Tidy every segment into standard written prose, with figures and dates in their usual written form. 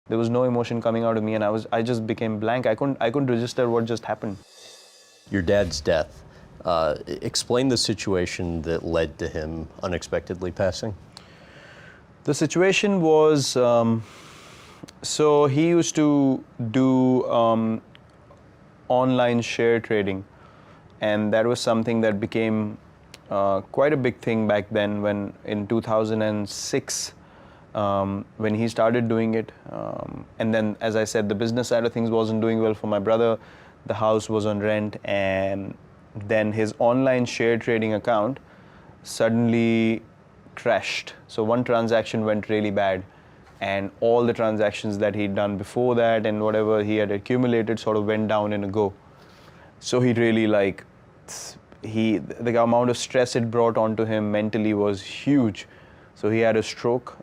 There was no emotion coming out of me, and I just became blank. I couldn't register what just happened. Your dad's death. Explain the situation that led to him unexpectedly passing. The situation was, so he used to do online share trading, and that was something that became quite a big thing back then, when in 2006, when he started doing it. And then, as I said, the business side of things wasn't doing well for my brother. The house was on rent, and then his online share trading account suddenly crashed. So one transaction went really bad, and all the transactions that he'd done before that and whatever he had accumulated sort of went down in a go. So he really, like, the amount of stress it brought onto him mentally was huge. So he had a stroke.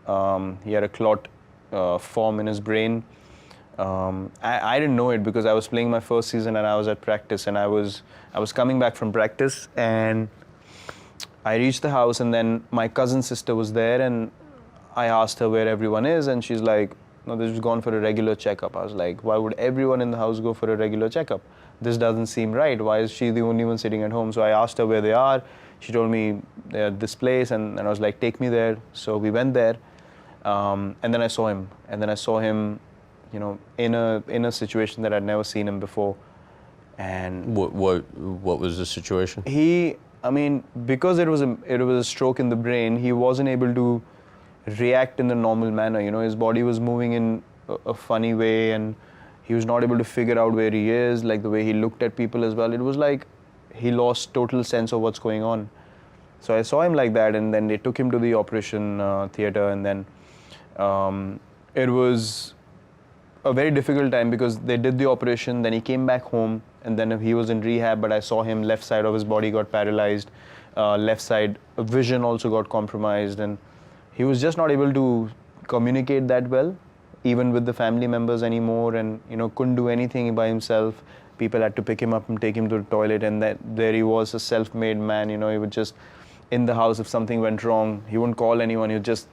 He had a clot form in his brain. I didn't know it because I was playing my first season and I was at practice, and I was coming back from practice, and I reached the house, and then my cousin's sister was there, and I asked her where everyone is, and she's like, no, they've just gone for a regular checkup. I was like, why would everyone in the house go for a regular checkup? This doesn't seem right. Why is she the only one sitting at home? So I asked her where they are. She told me they're at this place, and I was like, take me there. So we went there, and then I saw him. And then I saw him, in a situation that I'd never seen him before. And What was the situation? Because it was a stroke in the brain, he wasn't able to react in the normal manner. His body was moving in a funny way, and he was not able to figure out where he is, like the way he looked at people as well. It was like he lost total sense of what's going on. So I saw him like that, and then they took him to the operation theater, and then it was a very difficult time because they did the operation, then he came back home, and then he was in rehab, but I saw him, left side of his body got paralyzed, left side vision also got compromised, and he was just not able to communicate that well, even with the family members anymore, and couldn't do anything by himself. People had to pick him up and take him to the toilet, and there he was, a self-made man. He would just, in the house, if something went wrong, he wouldn't call anyone. He would just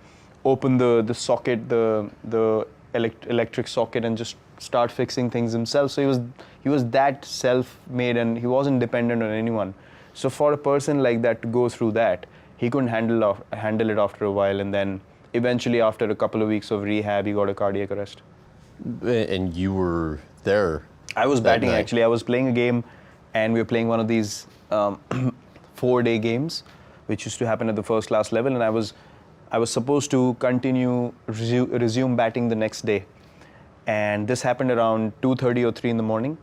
open the socket, the electric socket, and just start fixing things himself. So he was that self-made, and he wasn't dependent on anyone. So for a person like that to go through that, he couldn't handle it after a while, and then eventually, after a couple of weeks of rehab, he got a cardiac arrest. And you were there. I was batting, actually. I was playing a game, and we were playing one of these 4-day games, which used to happen at the first class level, and I was supposed to resume batting the next day. And this happened around 2:30 or 3 in the morning,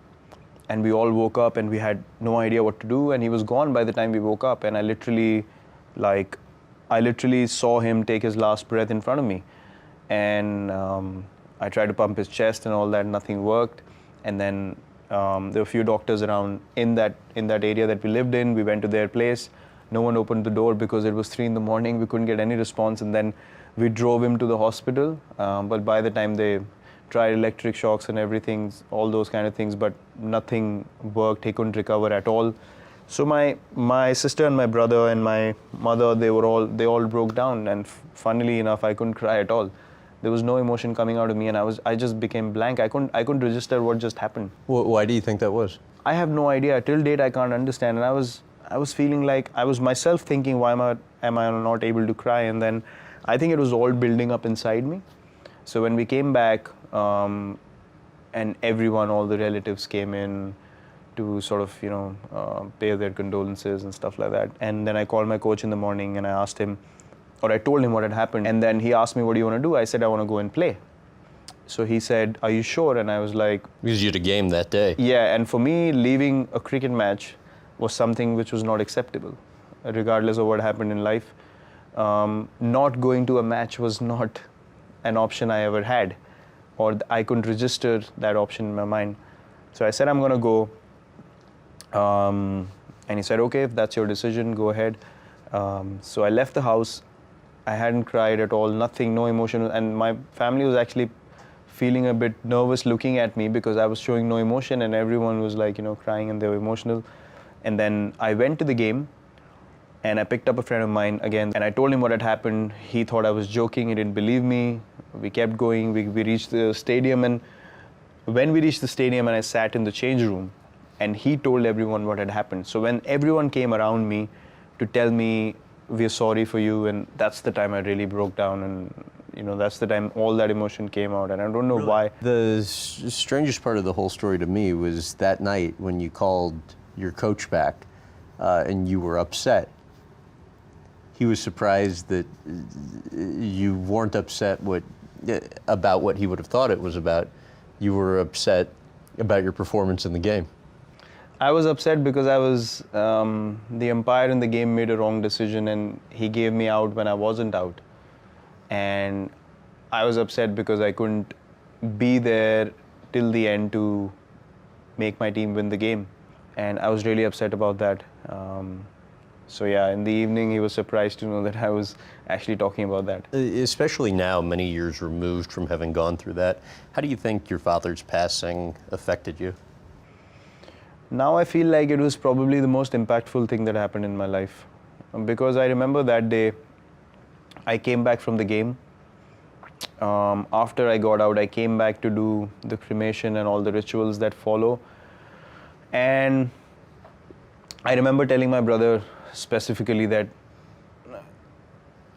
and we all woke up, and we had no idea what to do, and he was gone by the time we woke up, and I literally saw him take his last breath in front of me. And I tried to pump his chest and all that, nothing worked. And then there were a few doctors around in that area that we lived in. We went to their place. No one opened the door because it was 3 in the morning. We couldn't get any response, and then we drove him to the hospital. But by the time they tried electric shocks and everything, all those kind of things, but nothing worked. He couldn't recover at all. So my sister and my brother and my mother, they all broke down, and funnily enough, I couldn't cry at all. There was no emotion coming out of me, and I just became blank. I couldn't register what just happened. Why do you think that was? I have no idea. Till date, I can't understand. And I was feeling like I was myself thinking, why am I not able to cry? And then I think it was all building up inside me. So when we came back, and everyone, all the relatives came in to sort of, pay their condolences and stuff like that. And then I called my coach in the morning, and I told him what had happened. And then he asked me, what do you want to do? I said, I want to go and play. So he said, are you sure? And I was like... Because you had a game that day. Yeah, and for me, leaving a cricket match was something which was not acceptable, regardless of what happened in life. Not going to a match was not an option I ever had, or I couldn't register that option in my mind. So I said, I'm going to go. And he said, okay, if that's your decision, go ahead. So I left the house. I hadn't cried at all, nothing, no emotion. And my family was actually feeling a bit nervous looking at me because I was showing no emotion, and everyone was like, crying, and they were emotional. And then I went to the game, and I picked up a friend of mine again, and I told him what had happened. He thought I was joking. He didn't believe me. we kept going. We reached the stadium, and when we reached the stadium and I sat in the change room, and he told everyone what had happened. So when everyone came around me to tell me, we're sorry for you, and that's the time I really broke down, and that's the time all that emotion came out, and I don't know why. The strangest part of the whole story to me was that night when you called your coach back and you were upset. He was surprised that you weren't upset about what he would have thought it was about. You were upset about your performance in the game. I was upset because I was the umpire in the game made a wrong decision, and he gave me out when I wasn't out. And I was upset because I couldn't be there till the end to make my team win the game. And I was really upset about that. So yeah, in the evening he was surprised to know that I was actually talking about that. Especially now, many years removed from having gone through that, how do you think your father's passing affected you? Now I feel like it was probably the most impactful thing that happened in my life. Because I remember that day, I came back from the game. After I got out, I came back to do the cremation and all the rituals that follow. And I remember telling my brother specifically that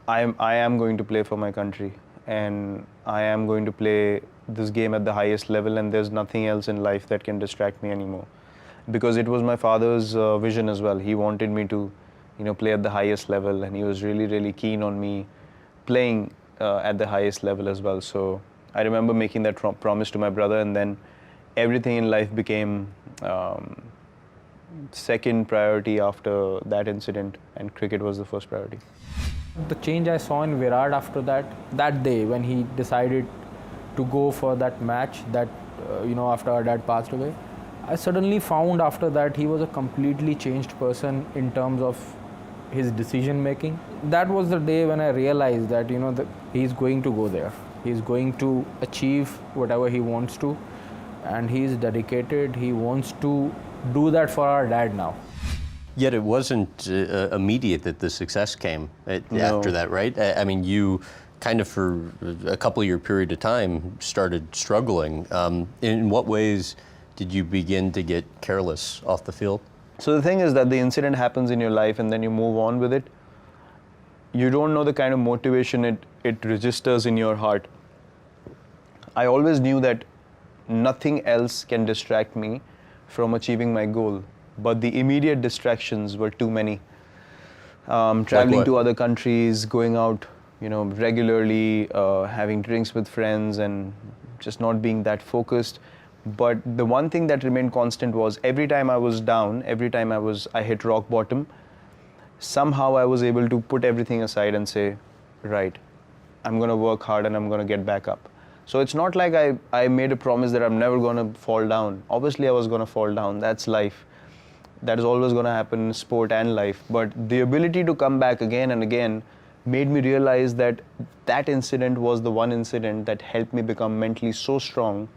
I am going to play for my country, and I am going to play this game at the highest level, and there's nothing else in life that can distract me anymore. Because it was my father's vision as well. He wanted me to, play at the highest level, and he was really, really keen on me playing at the highest level as well. So I remember making that promise to my brother, and then everything in life became second priority after that incident, and cricket was the first priority. The change I saw in Virat after that day when he decided to go for that match that, after our dad passed away, I suddenly found after that he was a completely changed person in terms of his decision making. That was the day when I realized that, he's going to go there. He's going to achieve whatever he wants to, and he's dedicated. He wants to do that for our dad now. Yet it wasn't immediate that the success came after that, right? I mean, you kind of for a couple-year period of time started struggling. In what ways did you begin to get careless off the field? So the thing is that the incident happens in your life and then you move on with it. You don't know the kind of motivation it registers in your heart. I always knew that nothing else can distract me from achieving my goal, but the immediate distractions were too many. Traveling to other countries, going out, regularly, having drinks with friends, and just not being that focused. But the one thing that remained constant was every time I was down, every time I hit rock bottom, somehow I was able to put everything aside and say, right, I'm going to work hard and I'm going to get back up. So it's not like I made a promise that I'm never going to fall down. Obviously I was going to fall down. That's life. That is always going to happen in sport and life. But the ability to come back again and again made me realize that that incident was the one incident that helped me become mentally so strong